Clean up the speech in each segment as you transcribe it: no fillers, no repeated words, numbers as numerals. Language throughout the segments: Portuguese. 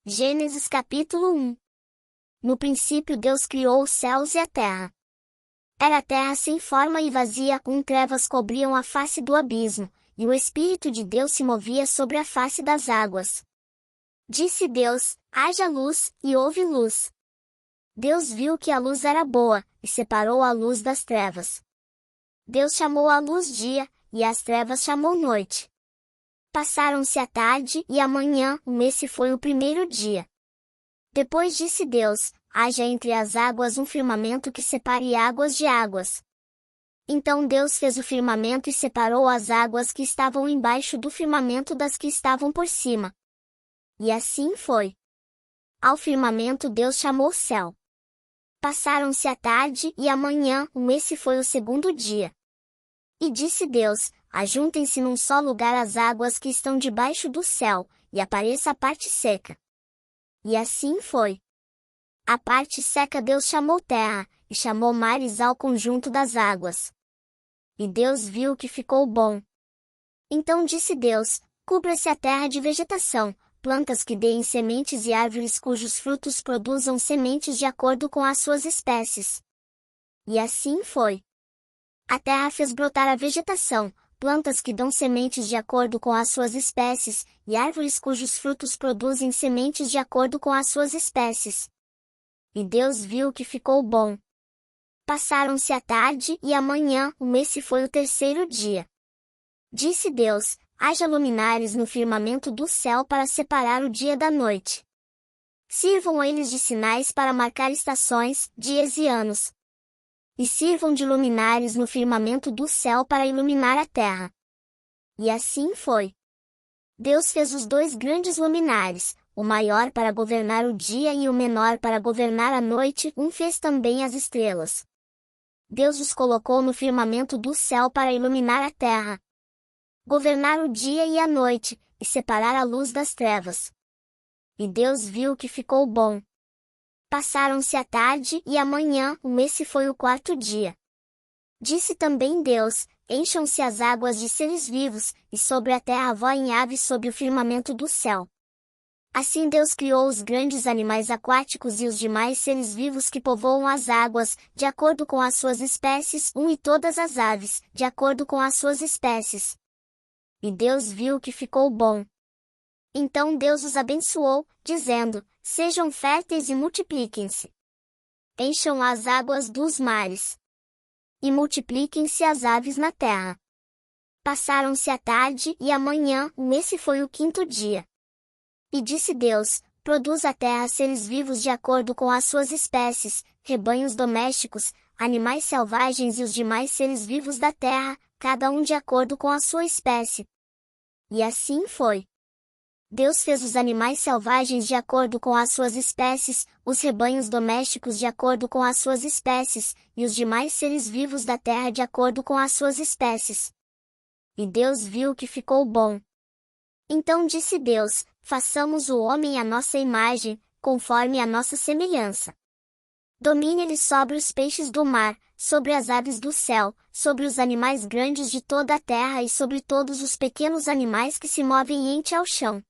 Gênesis capítulo 1. No princípio Deus criou os céus e a terra. Era a terra sem forma e vazia, com trevas cobriam a face do abismo, e o Espírito de Deus se movia sobre a face das águas. Disse Deus: haja luz, e houve luz. Deus viu que a luz era boa, e separou a luz das trevas. Deus chamou a luz dia, e as trevas chamou noite. Passaram-se a tarde e a manhã, esse foi o primeiro dia. Depois disse Deus: haja entre as águas um firmamento que separe águas de águas. Então Deus fez o firmamento e separou as águas que estavam embaixo do firmamento das que estavam por cima. E assim foi. Ao firmamento Deus chamou céu. Passaram-se a tarde e a manhã, esse foi o segundo dia. E disse Deus: ajuntem-se num só lugar as águas que estão debaixo do céu, e apareça a parte seca. E assim foi. A parte seca Deus chamou terra, e chamou mares ao conjunto das águas. E Deus viu que ficou bom. Então disse Deus: cubra-se a terra de vegetação, plantas que deem sementes e árvores cujos frutos produzam sementes de acordo com as suas espécies. E assim foi. A terra fez brotar a vegetação, plantas que dão sementes de acordo com as suas espécies, e árvores cujos frutos produzem sementes de acordo com as suas espécies. E Deus viu que ficou bom. Passaram-se a tarde e a manhã, esse foi o terceiro dia. Disse Deus: haja luminares no firmamento do céu para separar o dia da noite. Sirvam eles de sinais para marcar estações, dias e anos. E sirvam de luminares no firmamento do céu para iluminar a terra. E assim foi. Deus fez os dois grandes luminares, o maior para governar o dia e o menor para governar a noite, fez também as estrelas. Deus os colocou no firmamento do céu para iluminar a terra, governar o dia e a noite, e separar a luz das trevas. E Deus viu que ficou bom. Passaram-se a tarde e a manhã, esse foi o quarto dia. Disse também Deus: encham-se as águas de seres vivos, e sobre a terra voem aves sob o firmamento do céu. Assim Deus criou os grandes animais aquáticos e os demais seres vivos que povoam as águas, de acordo com as suas espécies, e todas as aves, de acordo com as suas espécies. E Deus viu que ficou bom. Então Deus os abençoou, dizendo: sejam férteis e multipliquem-se. Encham as águas dos mares. E multipliquem-se as aves na terra. Passaram-se a tarde e a manhã, esse foi o quinto dia. E disse Deus: produz a terra seres vivos de acordo com as suas espécies, rebanhos domésticos, animais selvagens e os demais seres vivos da terra, cada um de acordo com a sua espécie. E assim foi. Deus fez os animais selvagens de acordo com as suas espécies, os rebanhos domésticos de acordo com as suas espécies, e os demais seres vivos da terra de acordo com as suas espécies. E Deus viu que ficou bom. Então disse Deus: façamos o homem à nossa imagem, conforme a nossa semelhança. Domine ele sobre os peixes do mar, sobre as aves do céu, sobre os animais grandes de toda a terra e sobre todos os pequenos animais que se movem ente ao chão.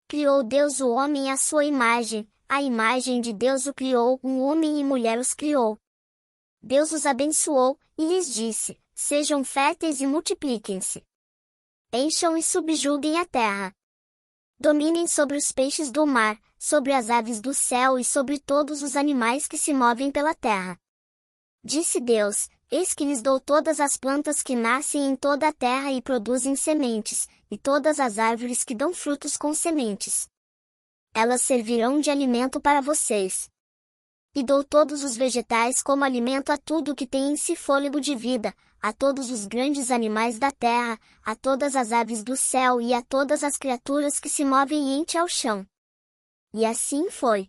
Criou Deus o homem à sua imagem, a imagem de Deus o criou, homem e mulher os criou. Deus os abençoou, e lhes disse: sejam férteis e multipliquem-se. Encham e subjuguem a terra. Dominem sobre os peixes do mar, sobre as aves do céu e sobre todos os animais que se movem pela terra. Disse Deus: eis que lhes dou todas as plantas que nascem em toda a terra e produzem sementes, e todas as árvores que dão frutos com sementes. Elas servirão de alimento para vocês. E dou todos os vegetais como alimento a tudo que tem em si fôlego de vida, a todos os grandes animais da terra, a todas as aves do céu e a todas as criaturas que se movem ente ao chão. E assim foi.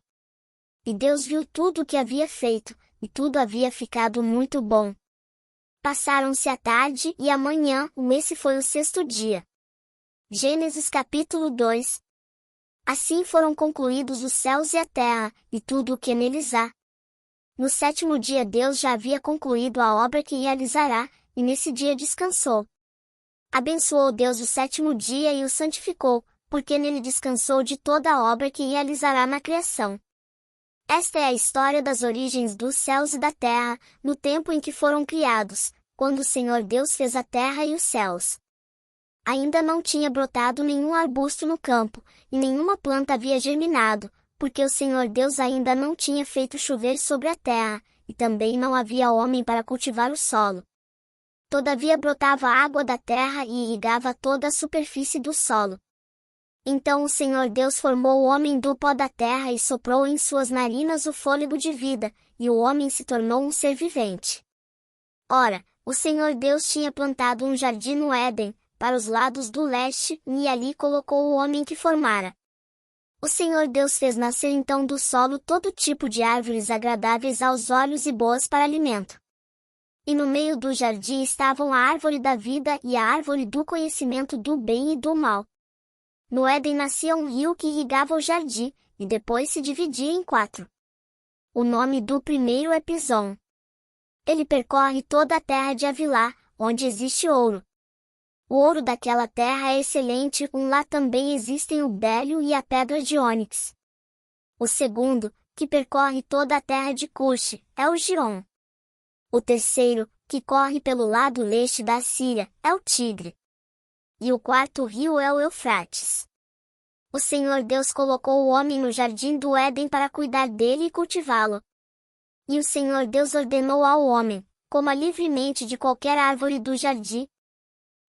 E Deus viu tudo o que havia feito, e tudo havia ficado muito bom. Passaram-se a tarde e a manhã, esse foi o sexto dia. Gênesis capítulo 2. Assim foram concluídos os céus e a terra, e tudo o que neles há. No sétimo dia Deus já havia concluído a obra que realizará, e nesse dia descansou. Abençoou Deus o sétimo dia e o santificou, porque nele descansou de toda a obra que realizará na criação. Esta é a história das origens dos céus e da terra, no tempo em que foram criados, quando o Senhor Deus fez a terra e os céus. Ainda não tinha brotado nenhum arbusto no campo, e nenhuma planta havia germinado, porque o Senhor Deus ainda não tinha feito chover sobre a terra, e também não havia homem para cultivar o solo. Todavia brotava água da terra e irrigava toda a superfície do solo. Então o Senhor Deus formou o homem do pó da terra e soprou em suas narinas o fôlego de vida, e o homem se tornou um ser vivente. Ora, o Senhor Deus tinha plantado um jardim no Éden, para os lados do leste, e ali colocou o homem que formara. O Senhor Deus fez nascer então do solo todo tipo de árvores agradáveis aos olhos e boas para alimento. E no meio do jardim estavam a árvore da vida e a árvore do conhecimento do bem e do mal. No Éden nascia um rio que irrigava o jardim, e depois se dividia em 4. O nome do primeiro é Pison. Ele percorre toda a terra de Havilá, onde existe ouro. O ouro daquela terra é excelente, lá também existem o bélio e a pedra de ônix. O segundo, que percorre toda a terra de Cuxi, é o Giron. O terceiro, que corre pelo lado leste da Síria, é o Tigre. E o quarto rio é o Eufrates. O Senhor Deus colocou o homem no jardim do Éden para cuidar dele e cultivá-lo. E o Senhor Deus ordenou ao homem, coma livremente de qualquer árvore do jardim,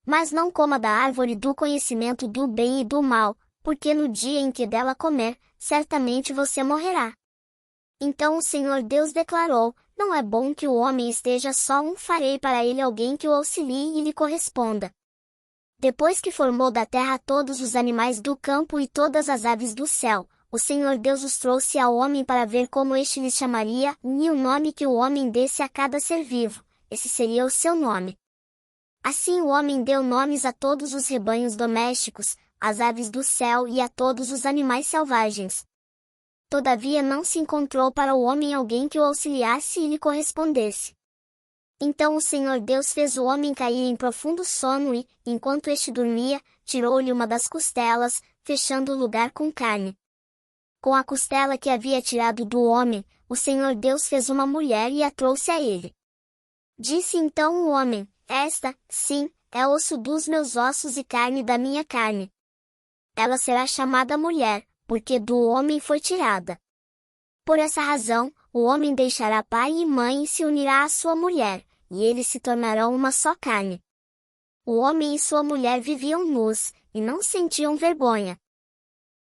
mas não coma da árvore do conhecimento do bem e do mal, porque no dia em que dela comer, certamente você morrerá. Então o Senhor Deus declarou: não é bom que o homem esteja só, farei para ele alguém que o auxilie e lhe corresponda. Depois que formou da terra todos os animais do campo e todas as aves do céu, o Senhor Deus os trouxe ao homem para ver como este lhes chamaria, e o nome que o homem desse a cada ser vivo, esse seria o seu nome. Assim o homem deu nomes a todos os rebanhos domésticos, às aves do céu e a todos os animais selvagens. Todavia não se encontrou para o homem alguém que o auxiliasse e lhe correspondesse. Então o Senhor Deus fez o homem cair em profundo sono e, enquanto este dormia, tirou-lhe uma das costelas, fechando o lugar com carne. Com a costela que havia tirado do homem, o Senhor Deus fez uma mulher e a trouxe a ele. Disse então o homem: esta, sim, é osso dos meus ossos e carne da minha carne. Ela será chamada mulher, porque do homem foi tirada. Por essa razão, o homem deixará pai e mãe e se unirá à sua mulher, e eles se tornarão uma só carne. O homem e sua mulher viviam nus, e não sentiam vergonha.